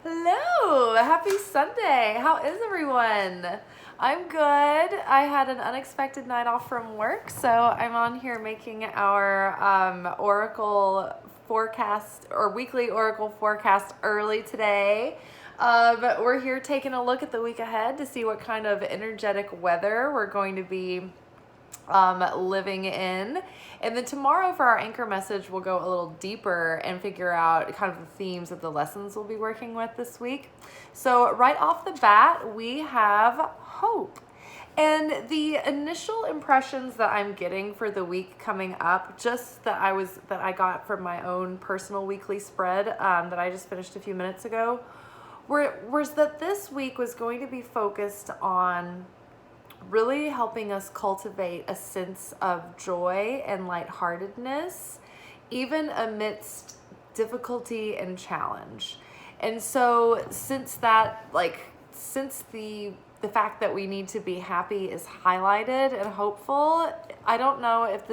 Hello, happy Sunday. How is everyone? I'm good. I had an unexpected night off from work, so I'm on here making our Oracle forecast or weekly Oracle forecast early today. We're here taking a look at the week ahead to see what kind of energetic weather we're going to be living in. And then tomorrow for our anchor message, we'll go a little deeper and figure out kind of the themes of the lessons we'll be working with this week. So right off the bat, we have hope. And the initial impressions that I'm getting for the week coming up, just that I got from my own personal weekly spread that I just finished a few minutes ago, was that this week was going to be focused on really helping us cultivate a sense of joy and lightheartedness, even amidst difficulty and challenge. And so since the fact that we need to be happy is highlighted and hopeful, I don't know if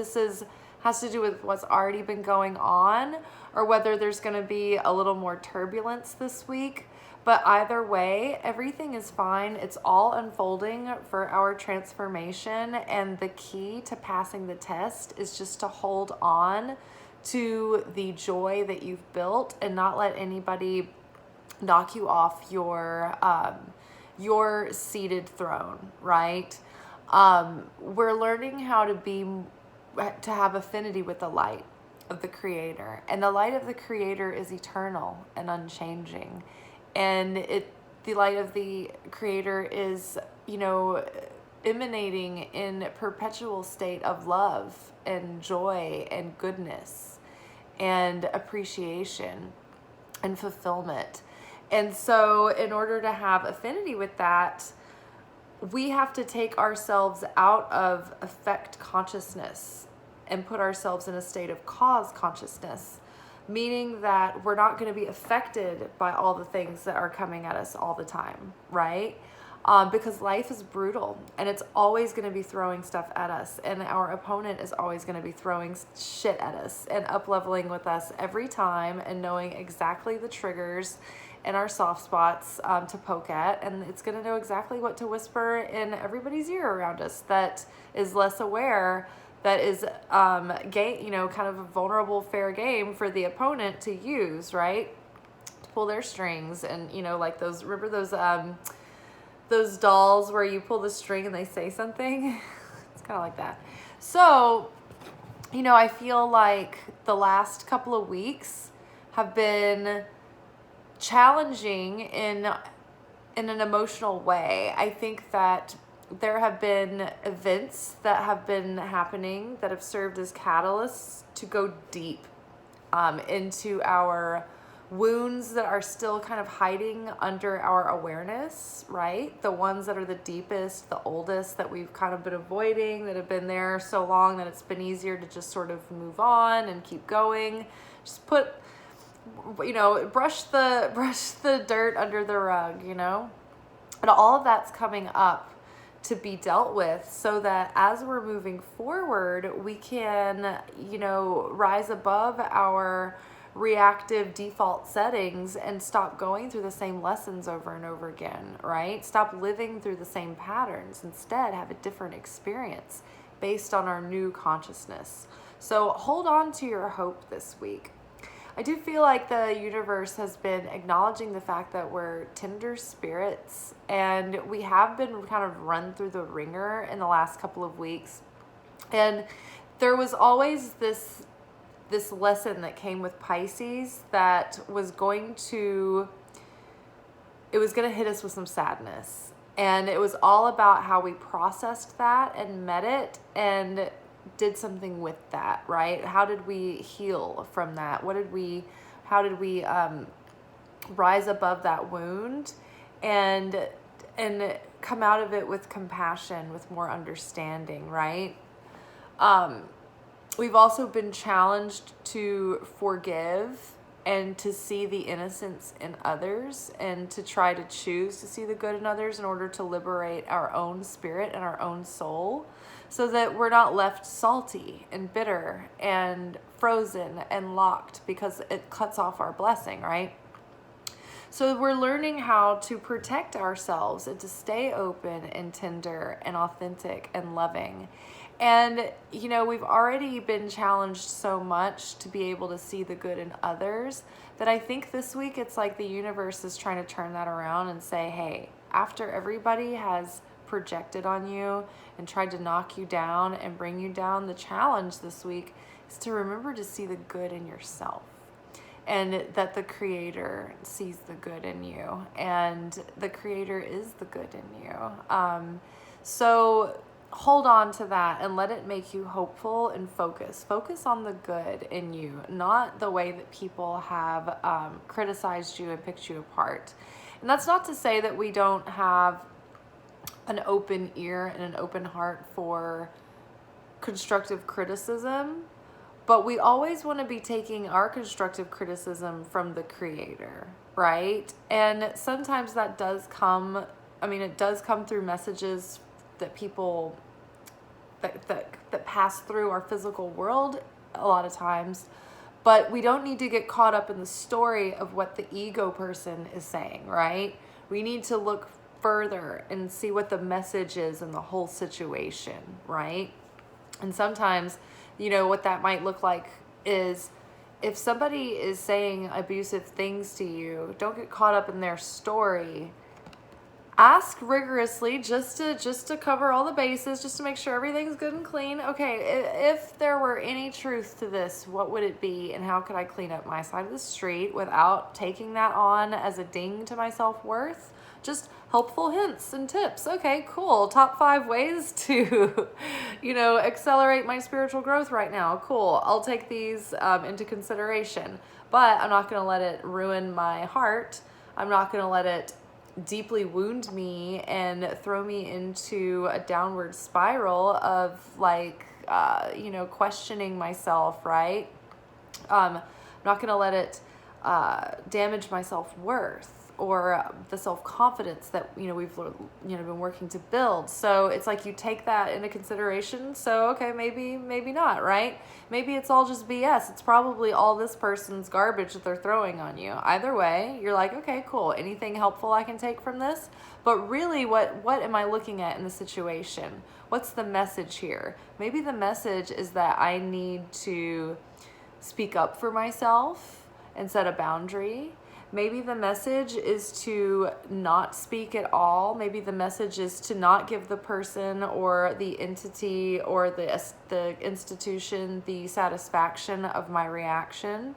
has to do with what's already been going on or whether there's going to be a little more turbulence this week. But either way, everything is fine. It's all unfolding for our transformation. And the key to passing the test is just to hold on to the joy that you've built and not let anybody knock you off your seated throne, right? We're learning how to have affinity with the light of the Creator. And the light of the Creator is eternal and unchanging. And the light of the Creator is, emanating in perpetual state of love and joy and goodness and appreciation and fulfillment. And so in order to have affinity with that, we have to take ourselves out of effect consciousness and put ourselves in a state of cause consciousness, meaning that we're not going to be affected by all the things that are coming at us all the time, right? Because life is brutal and it's always going to be throwing stuff at us, and our opponent is always going to be throwing shit at us and up-leveling with us every time, and knowing exactly the triggers and our soft spots to poke at, and it's going to know exactly what to whisper in everybody's ear around us that is less aware, that is kind of a vulnerable fair game for the opponent to use, right? To pull their strings. And like remember those dolls where you pull the string and they say something? It's kind of like that. So I feel like the last couple of weeks have been challenging in an emotional way. I think that there have been events that have been happening that have served as catalysts to go deep into our wounds that are still kind of hiding under our awareness, right? The ones that are the deepest, the oldest, that we've kind of been avoiding, that have been there so long that it's been easier to just sort of move on and keep going. Just brush the dirt under the rug, And all of that's coming up to be dealt with, so that as we're moving forward, we can, rise above our reactive default settings and stop going through the same lessons over and over again, right? Stop living through the same patterns. Instead, have a different experience based on our new consciousness. So hold on to your hope this week. I do feel like the universe has been acknowledging the fact that we're tender spirits, and we have been kind of run through the ringer in the last couple of weeks. And there was always this lesson that came with Pisces that was going to hit us with some sadness. And it was all about how we processed that and met it and did something with that, right? How did we heal from that? How did we rise above that wound and come out of it with compassion, with more understanding, right? We've also been challenged to forgive and to see the innocence in others, and to try to choose to see the good in others in order to liberate our own spirit and our own soul, so that we're not left salty and bitter and frozen and locked, because it cuts off our blessing, right? So we're learning how to protect ourselves and to stay open and tender and authentic and loving. And, you know, we've already been challenged so much to be able to see the good in others that I think this week it's like the universe is trying to turn that around and say, hey, after everybody has projected on you and tried to knock you down and bring you down, the challenge this week is to remember to see the good in yourself. And that the Creator sees the good in you, and the Creator is the good in you. So hold on to that and let it make you hopeful and focus. Focus on the good in you, not the way that people have criticized you and picked you apart. And that's not to say that we don't have an open ear and an open heart for constructive criticism. But we always want to be taking our constructive criticism from the Creator, right? And sometimes that does come, it does come through messages that people, that pass through our physical world a lot of times. But we don't need to get caught up in the story of what the ego person is saying, right? We need to look further and see what the message is in the whole situation, right? And sometimes, you know, what that might look like is if somebody is saying abusive things to you, don't get caught up in their story. Ask rigorously just to cover all the bases, just to make sure everything's good and clean. Okay, if there were any truth to this, what would it be, and how could I clean up my side of the street without taking that on as a ding to my self-worth? Just helpful hints and tips. Okay, cool. Top 5 ways to, accelerate my spiritual growth right now. Cool. I'll take these into consideration, but I'm not going to let it ruin my heart. I'm not going to let it deeply wound me and throw me into a downward spiral of questioning myself, right? I'm not going to let it damage my self-worth or the self-confidence that, we've, been working to build. So it's like you take that into consideration. So, okay, maybe not, right? Maybe it's all just BS. It's probably all this person's garbage that they're throwing on you. Either way, you're like, okay, cool. Anything helpful I can take from this? But really, what am I looking at in the situation? What's the message here? Maybe the message is that I need to speak up for myself and set a boundary. Maybe the message is to not speak at all. Maybe the message is to not give the person or the entity or the institution the satisfaction of my reaction.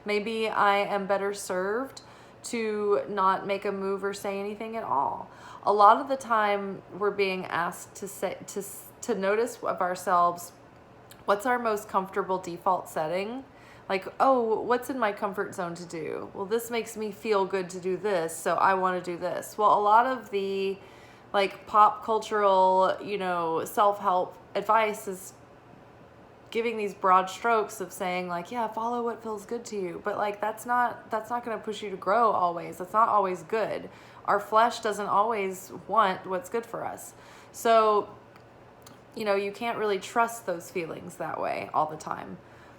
Maybe I am better served to not make a move or say anything at all. A lot of the time we're being asked to notice of ourselves what's our most comfortable default setting. Like, oh, what's in my comfort zone to do? Well, this makes me feel good to do this, so I want to do this. Well, a lot of the pop cultural, self-help advice is giving these broad strokes of saying yeah, follow what feels good to you. But that's not going to push you to grow always. That's not always good. Our flesh doesn't always want what's good for us. So, you can't really trust those feelings that way all the time.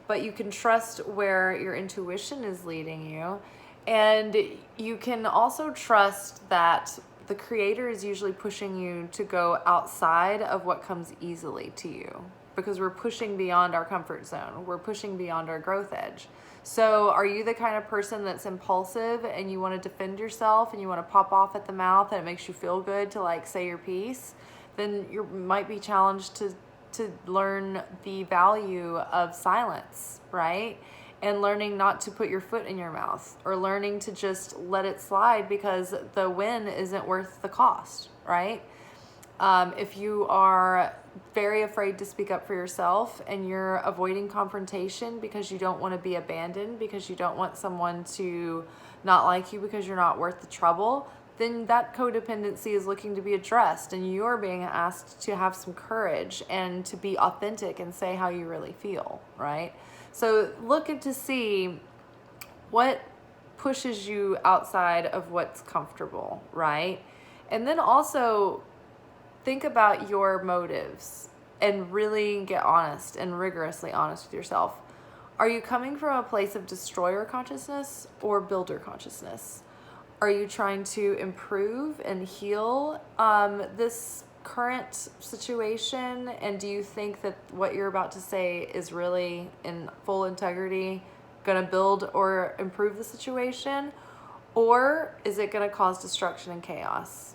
But you can trust where your intuition is leading you. And you can also trust that the Creator is usually pushing you to go outside of what comes easily to you. Because we're pushing beyond our comfort zone. We're pushing beyond our growth edge. So are you the kind of person that's impulsive and you want to defend yourself and you want to pop off at the mouth and it makes you feel good to say your piece? Then you might be challenged to learn the value of silence, right? And learning not to put your foot in your mouth or learning to just let it slide because the win isn't worth the cost, right? If you are very afraid to speak up for yourself and you're avoiding confrontation because you don't want to be abandoned, because you don't want someone to not like you because you're not worth the trouble, then that codependency is looking to be addressed and you're being asked to have some courage and to be authentic and say how you really feel, right? So look to see what pushes you outside of what's comfortable, right? And then also think about your motives and really get honest and rigorously honest with yourself. Are you coming from a place of destroyer consciousness or builder consciousness? Are you trying to improve and heal this current situation? And do you think that what you're about to say is really in full integrity going to build or improve the situation? Or is it going to cause destruction and chaos?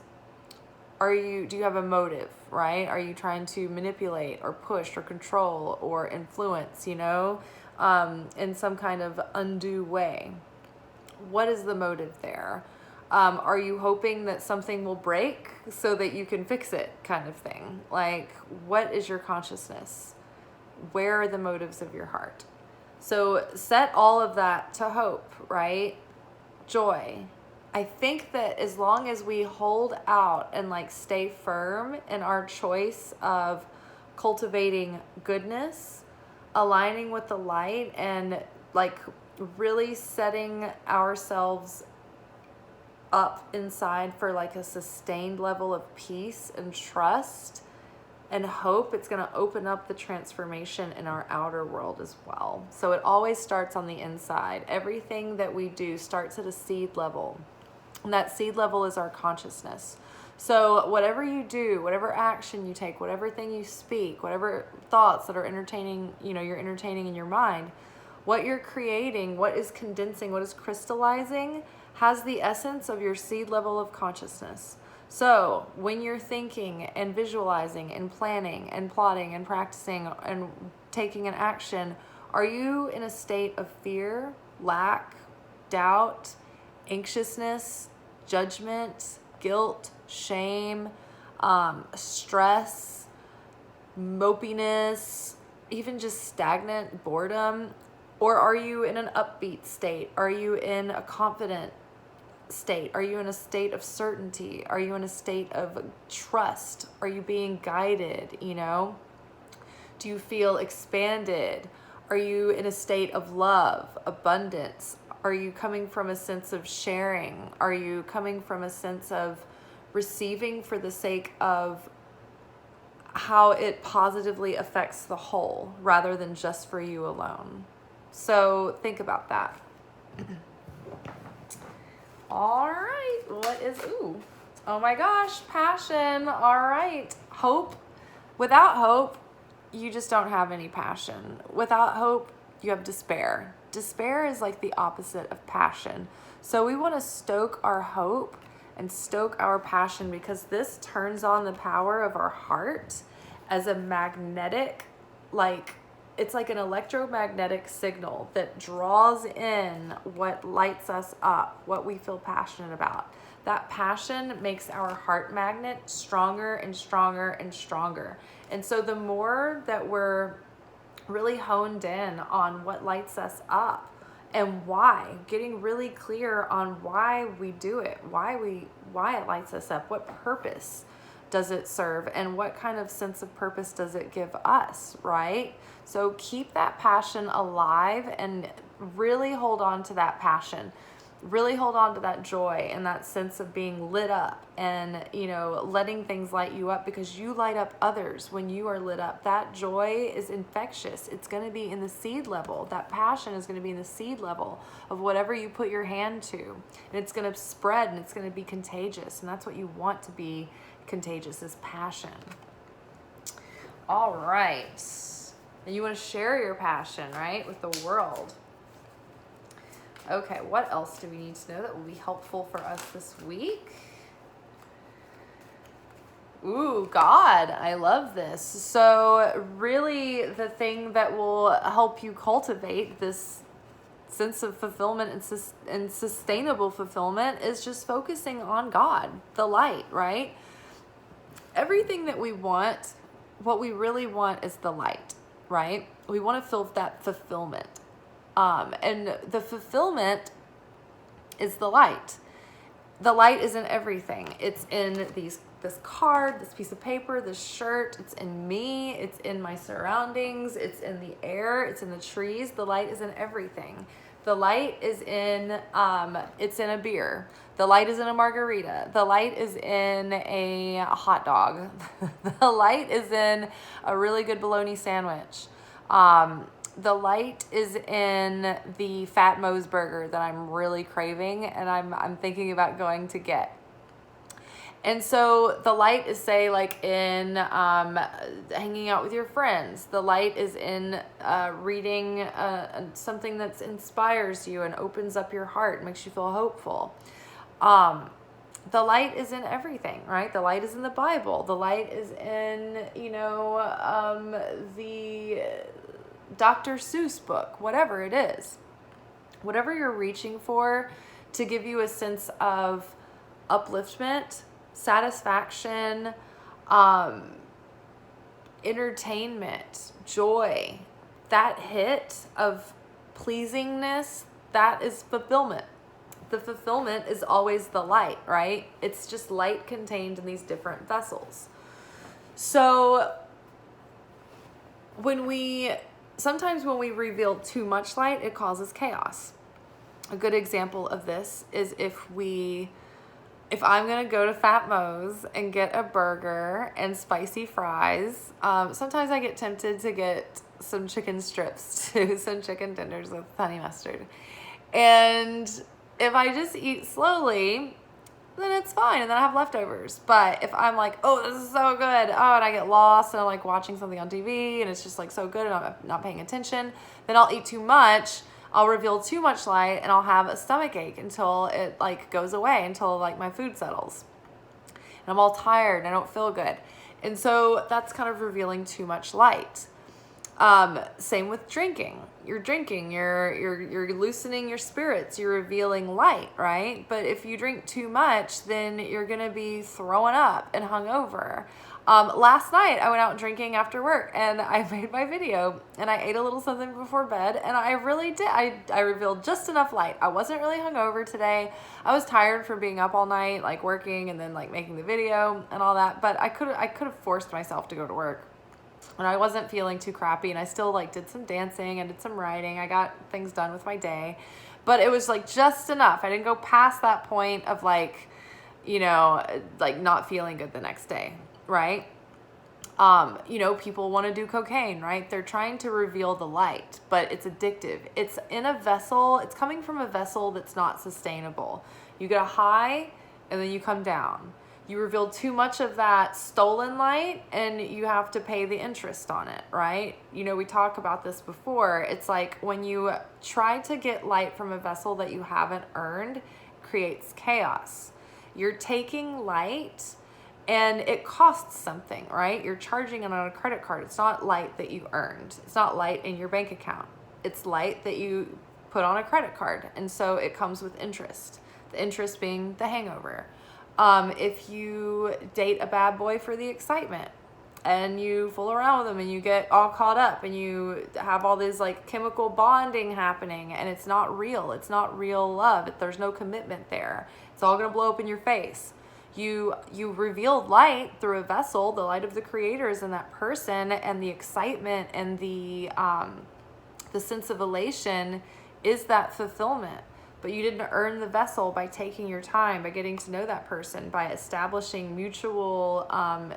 Do you have a motive, right? Are you trying to manipulate or push or control or influence, in some kind of undue way? What is the motive there? Are you hoping that something will break so that you can fix it, kind of thing? Like, what is your consciousness? Where are the motives of your heart? So set all of that to hope, right? Joy. I think that as long as we hold out and stay firm in our choice of cultivating goodness, aligning with the light, and really setting ourselves up inside for a sustained level of peace and trust and hope, it's going to open up the transformation in our outer world as well. So it always starts on the inside. Everything that we do starts at a seed level, and that seed level is our consciousness. So whatever you do, whatever action you take, whatever thing you speak, whatever thoughts that are entertaining, you're entertaining in your mind, what you're creating, what is condensing, what is crystallizing, has the essence of your seed level of consciousness. So when you're thinking and visualizing and planning and plotting and practicing and taking an action, are you in a state of fear, lack, doubt, anxiousness, judgment, guilt, shame, stress, mopiness, even just stagnant boredom? Or are you in an upbeat state? Are you in a confident state? Are you in a state of certainty? Are you in a state of trust? Are you being guided? Do you feel expanded? Are you in a state of love, abundance? Are you coming from a sense of sharing? Are you coming from a sense of receiving for the sake of how it positively affects the whole rather than just for you alone? So think about that. All right, oh my gosh, passion. All right, hope. Without hope, you just don't have any passion. Without hope, you have despair. Despair is the opposite of passion. So we want to stoke our hope and stoke our passion, because this turns on the power of our heart as a magnetic, it's like an electromagnetic signal that draws in what lights us up, what we feel passionate about. That passion makes our heart magnet stronger and stronger and stronger. And so the more that we're really honed in on what lights us up and why, getting really clear on why we do it, why it lights us up, what purpose does it serve, and what kind of sense of purpose does it give us, right? So keep that passion alive and really hold on to that passion. Really hold on to that joy and that sense of being lit up and, letting things light you up, because you light up others when you are lit up. That joy is infectious. It's going to be in the seed level. That passion is going to be in the seed level of whatever you put your hand to. And it's going to spread and it's going to be contagious. And that's what you want to be contagious, is passion. All right. And you want to share your passion, right, with the world. Okay, what else do we need to know that will be helpful for us this week? Ooh, God, I love this. So really the thing that will help you cultivate this sense of fulfillment and sustainable fulfillment is just focusing on God, the light, right? Everything that we want, what we really want is the light, right? We want to feel that fulfillment. And the fulfillment is the light. The light is in everything. It's in this card, this piece of paper, this shirt. It's in me. It's in my surroundings. It's in the air. It's in the trees. The light is in everything. The light is in, it's in a beer. The light is in a margarita. The light is in a hot dog. The light is in a really good bologna sandwich. The light is in the Fat Moe's burger that I'm really craving, and I'm thinking about going to get. And so the light is, say, like in hanging out with your friends. The light is in reading something that inspires you and opens up your heart, makes you feel hopeful. The light is in everything, right? The light is in the Bible. The light is in, the Dr. Seuss book, whatever it is. Whatever you're reaching for to give you a sense of upliftment, satisfaction, entertainment, joy, that hit of pleasingness, that is fulfillment. The fulfillment is always the light, right? It's just light contained in these different vessels. So sometimes when we reveal too much light, it causes chaos. A good example of this is if I'm going to go to Fat Moe's and get a burger and spicy fries, sometimes I get tempted to get some chicken strips too, some chicken tenders with honey mustard. And if I just eat slowly, then it's fine, and then I have leftovers. But if I'm like, oh, this is so good, and I get lost, and I'm like watching something on TV, and it's just like so good, and I'm not paying attention, then I'll eat too much, I'll reveal too much light, and I'll have a stomach ache until it like goes away, until like my food settles. And I'm all tired, and I don't feel good. And so that's kind of revealing too much light. Same with drinking. You're drinking, you're loosening your spirits, you're revealing light, right? But if you drink too much, then you're gonna be throwing up and hungover. Last night I went out drinking after work, and I made my video, and I ate a little something before bed, and I really did. I revealed just enough light. I wasn't really hungover today. I was tired from being up all night, like working and then like making the video and all that, but I could have forced myself to go to work. And I wasn't feeling too crappy, and I still like did some dancing and did some writing. I got things done with my day, but it was like just enough. I didn't go past that point of like, like not feeling good the next day, right? People want to do cocaine, right? They're trying to reveal the light, but it's addictive. It's in a vessel. It's coming from a vessel that's not sustainable. You get a high, and then you come down. You reveal too much of that stolen light, and you have to pay the interest on it, right? We talk about this before. It's like when you try to get light from a vessel that you haven't earned, it creates chaos. You're taking light, and it costs something, right? You're charging it on a credit card. It's not light that you earned. It's not light in your bank account. It's light that you put on a credit card, and so it comes with interest. The interest being the hangover. If you date a bad boy for the excitement, and you fool around with him, and you get all caught up, and you have all this like chemical bonding happening, and it's not real. It's not real love. There's no commitment there. It's all going to blow up in your face. You revealed light through a vessel. The light of the Creator is in that person, and the excitement and the sense of elation is that fulfillment. But you didn't earn the vessel by taking your time, by getting to know that person, by establishing mutual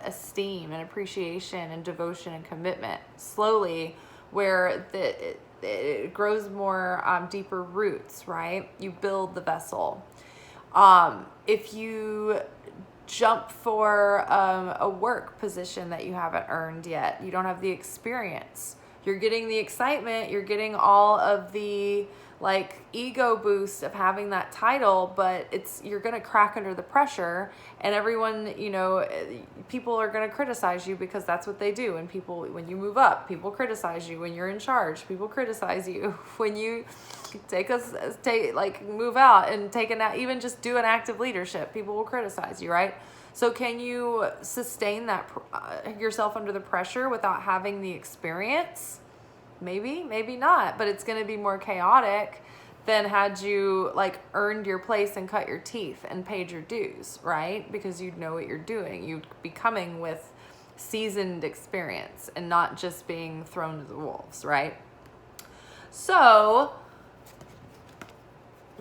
esteem and appreciation and devotion and commitment slowly, where it grows more deeper roots, right? You build the vessel. If you jump for a work position that you haven't earned yet, you don't have the experience. You're getting the excitement, you're getting all of the like ego boost of having that title, but you're going to crack under the pressure, and everyone, people are going to criticize you, because that's what they do. And when you move up, people criticize you. When you're in charge, people criticize you. When you move out and even just do an active leadership, people will criticize you, right? So can you sustain that yourself under the pressure without having the experience? Maybe, maybe not, but it's going to be more chaotic than had you like earned your place and cut your teeth and paid your dues, right? Because you'd know what you're doing. You'd be coming with seasoned experience and not just being thrown to the wolves, right? So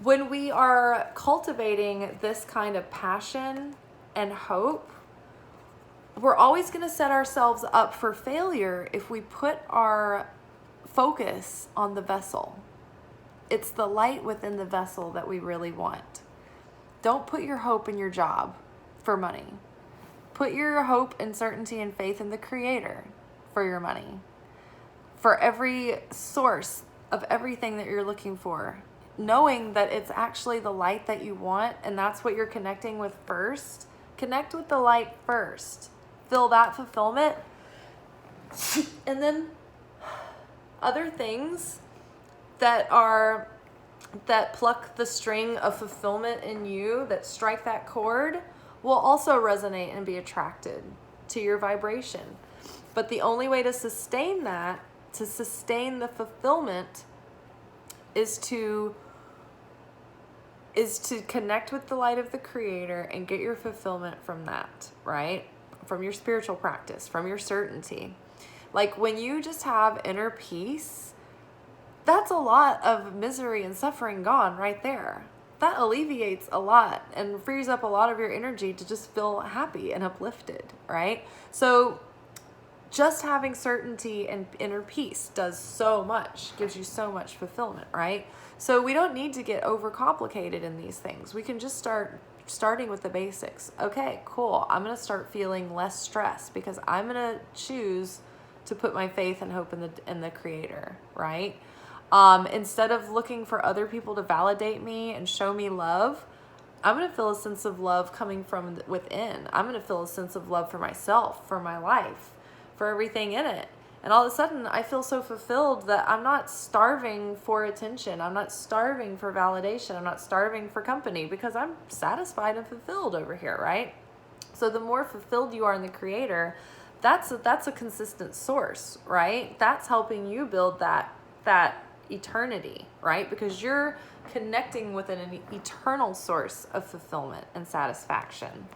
when we are cultivating this kind of passion and hope, we're always going to set ourselves up for failure if we put our focus on the vessel. It's the light within the vessel that we really want. Don't put your hope in your job for money. Put your hope and certainty and faith in the Creator for your money. For every source of everything that you're looking for, knowing that it's actually the light that you want, and that's what you're connecting with first. Connect with the light first. Feel that fulfillment. And then other things that pluck the string of fulfillment in you, that strike that chord, will also resonate and be attracted to your vibration. But the only way to sustain that, to sustain the fulfillment, is to connect with the light of the Creator and get your fulfillment from that, right? From your spiritual practice, from your certainty. Like when you just have inner peace, that's a lot of misery and suffering gone right there. That alleviates a lot and frees up a lot of your energy to just feel happy and uplifted, right? So just having certainty and inner peace does so much, gives you so much fulfillment, right? So we don't need to get overcomplicated in these things. We can just starting with the basics. Okay, cool. I'm going to start feeling less stress because I'm going to choose to put my faith and hope in the Creator, right? Instead of looking for other people to validate me and show me love, I'm going to feel a sense of love coming from within. I'm going to feel a sense of love for myself, for my life, for everything in it. And all of a sudden, I feel so fulfilled that I'm not starving for attention. I'm not starving for validation. I'm not starving for company because I'm satisfied and fulfilled over here, right? So the more fulfilled you are in the Creator, that's a consistent source, right? That's helping you build that eternity, right? Because you're connecting with an eternal source of fulfillment and satisfaction.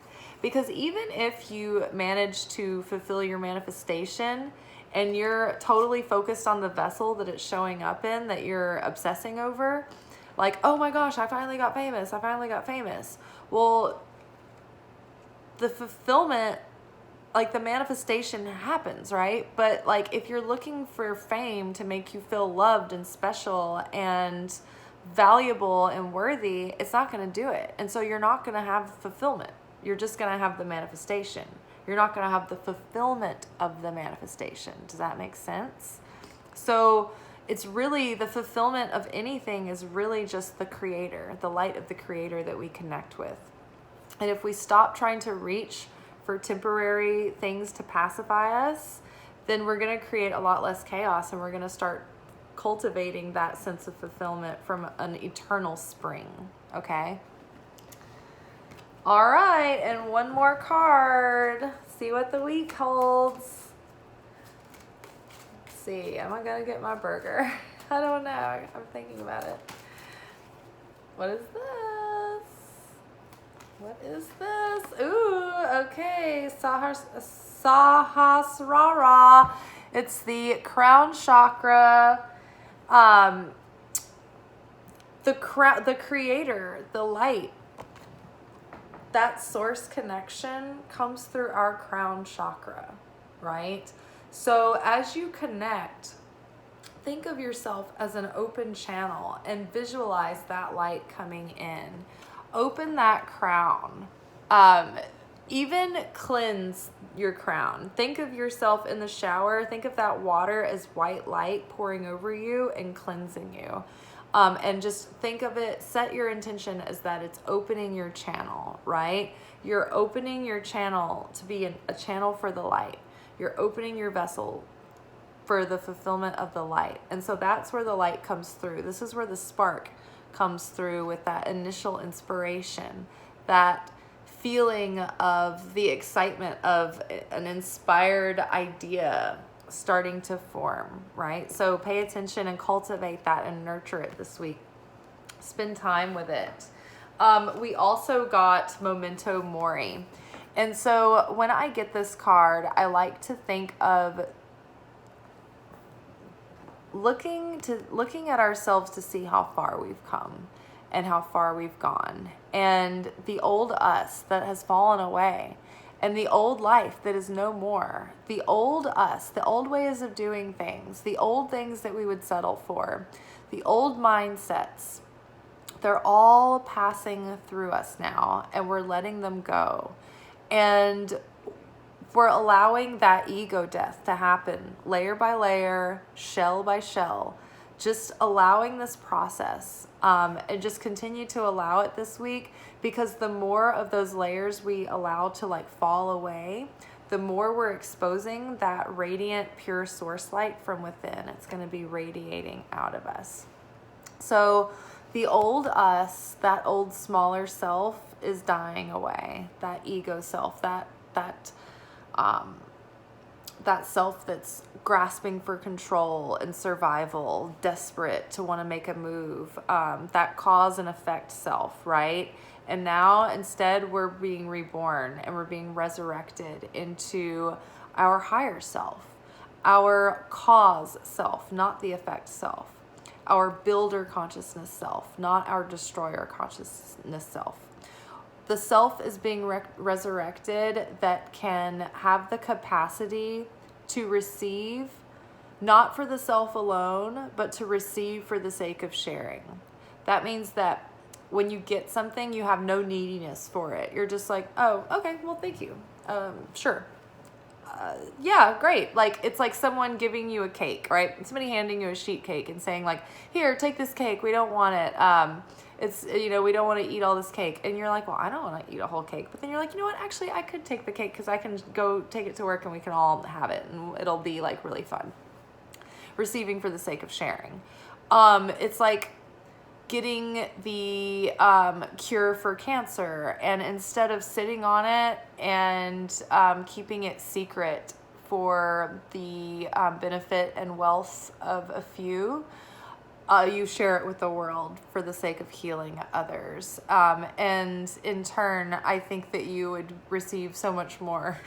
Because even if you manage to fulfill your manifestation and you're totally focused on the vessel that it's showing up in, that you're obsessing over, like, oh my gosh, I finally got famous. Well, the fulfillment, like the manifestation happens, right? But like if you're looking for fame to make you feel loved and special and valuable and worthy, it's not going to do it. And so you're not going to have fulfillment. You're just going to have the manifestation. You're not going to have the fulfillment of the manifestation. Does that make sense? So it's really the fulfillment of anything is really just the Creator, the light of the Creator that we connect with. And if we stop trying to reach for temporary things to pacify us, then we're going to create a lot less chaos and we're going to start cultivating that sense of fulfillment from an eternal spring. Okay? All right, and one more card. See what the week holds. Let's see, am I going to get my burger? I don't know. I'm thinking about it. What is this? What is this? Ooh, okay. Sahasrara. It's the crown chakra. The Creator, the light. That source connection comes through our crown chakra, right? So as you connect, think of yourself as an open channel and visualize that light coming in. Open that crown. Even cleanse your crown. Think of yourself in the shower. Think of that water as white light pouring over you and cleansing you. And just think of it, set your intention as that it's opening your channel, right? You're opening your channel to be a channel for the light. You're opening your vessel for the fulfillment of the light. And so that's where the light comes through. This is where the spark comes through with that initial inspiration, that feeling of the excitement of an inspired idea starting to form, right? So pay attention and cultivate that and nurture it this week. Spend time with it. We also got Memento Mori. And so when I get this card, I like to think of looking at ourselves to see how far we've come and how far we've gone, and the old us that has fallen away, and the old life that is no more, the old us, the old ways of doing things, the old things that we would settle for, the old mindsets, they're all passing through us now, and we're letting them go. And we're allowing that ego death to happen layer by layer, shell by shell, just allowing this process, and just continue to allow it this week, because the more of those layers we allow to like fall away, the more we're exposing that radiant, pure source light from within. It's going to be radiating out of us. So the old us, that old smaller self, is dying away. That ego self, that self that's grasping for control and survival, desperate to want to make a move, that cause and effect self, right? And now instead we're being reborn, and we're being resurrected into our higher self, our cause self, not the effect self, our builder consciousness self, not our destroyer consciousness self. The self is being resurrected that can have the capacity to receive, not for the self alone, but to receive for the sake of sharing. That means that when you get something, you have no neediness for it. You're just like, oh, okay, well, thank you. Sure. Yeah, great. Like, it's like someone giving you a cake, right? Somebody handing you a sheet cake and saying like, here, take this cake. We don't want it. It's, we don't want to eat all this cake. And you're like, well, I don't want to eat a whole cake. But then you're like, you know what? Actually, I could take the cake because I can go take it to work and we can all have it. And it'll be like really fun. Receiving for the sake of sharing. It's like getting the cure for cancer, and instead of sitting on it and keeping it secret for the benefit and wealth of a few, you share it with the world for the sake of healing others. And in turn, I think that you would receive so much more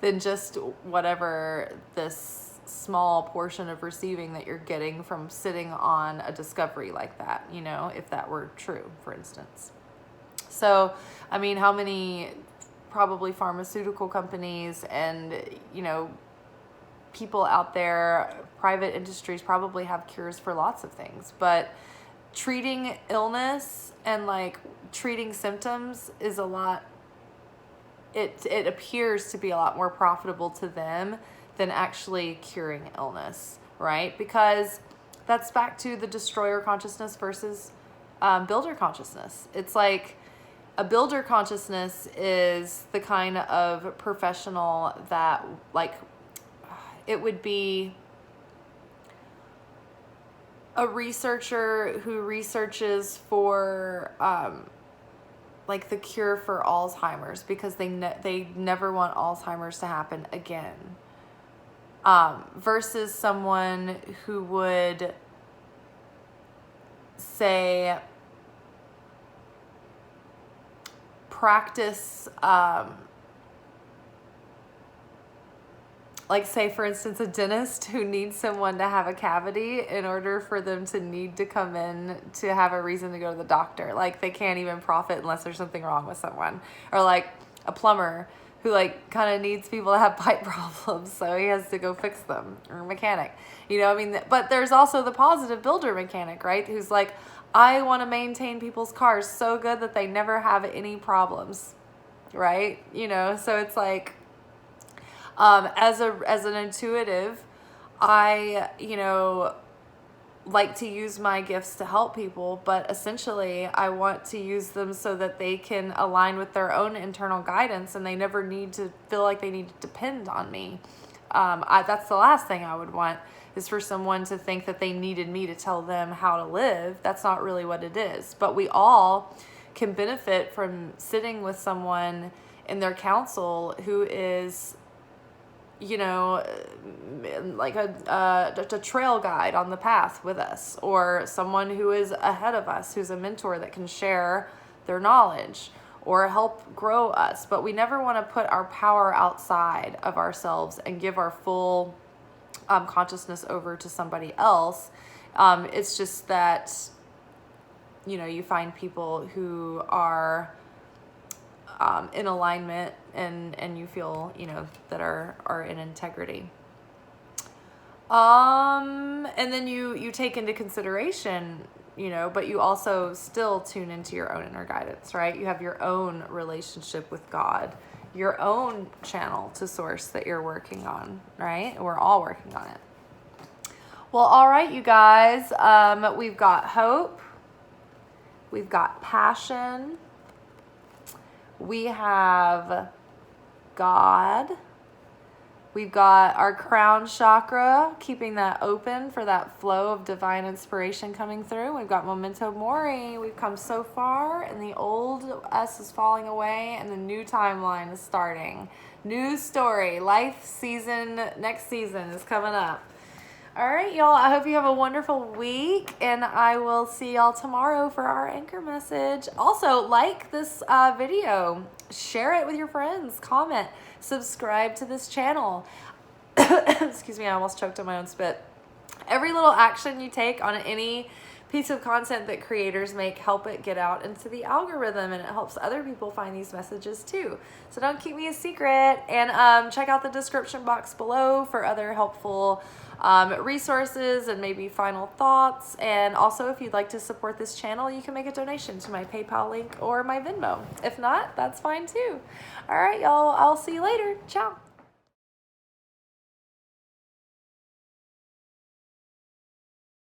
than just whatever this small portion of receiving that you're getting from sitting on a discovery like that, if that were true, for instance. So, I mean, how many probably pharmaceutical companies and, people out there, private industries probably have cures for lots of things, but treating illness and like treating symptoms is a lot, it appears to be a lot more profitable to them than actually curing illness, right? Because that's back to the destroyer consciousness versus builder consciousness. It's like a builder consciousness is the kind of professional that like, it would be a researcher who researches for like the cure for Alzheimer's, because they never want Alzheimer's to happen again. Versus someone who would say practice, like say for instance a dentist who needs someone to have a cavity in order for them to need to come in to have a reason to go to the doctor. Like they can't even profit unless there's something wrong with someone. Or like a plumber who like kind of needs people to have pipe problems, so he has to go fix them, or a mechanic, but there's also the positive builder mechanic, right? Who's like, I want to maintain people's cars so good that they never have any problems, right? So it's like, as an intuitive, I, like to use my gifts to help people, but essentially I want to use them so that they can align with their own internal guidance and they never need to feel like they need to depend on me. That's the last thing I would want, is for someone to think that they needed me to tell them how to live. That's not really what it is. But we all can benefit from sitting with someone in their counsel who is, like a trail guide on the path with us, or someone who is ahead of us, who's a mentor that can share their knowledge or help grow us. But we never want to put our power outside of ourselves and give our full consciousness over to somebody else. It's just that, you find people who are in alignment, and you feel, that are in integrity. And then you take into consideration, but you also still tune into your own inner guidance, right? You have your own relationship with God, your own channel to source that you're working on, right? We're all working on it. Well, all right, you guys, we've got hope, we've got passion, we have God, we've got our crown chakra, keeping that open for that flow of divine inspiration coming through. We've got memento mori. We've come so far, and the old us is falling away, and the new timeline is starting. New story, life season, next season is coming up. All right, y'all, I hope you have a wonderful week, and I will see y'all tomorrow for our anchor message. Also, like this video, share it with your friends, comment, subscribe to this channel. Excuse me, I almost choked on my own spit. Every little action you take on any piece of content that creators make help it get out into the algorithm, and it helps other people find these messages too. So don't keep me a secret, and check out the description box below for other helpful resources and maybe final thoughts. And also, if you'd like to support this channel, you can make a donation to my PayPal link or my Venmo. If not, that's fine too. All right, y'all, I'll see you later. Ciao.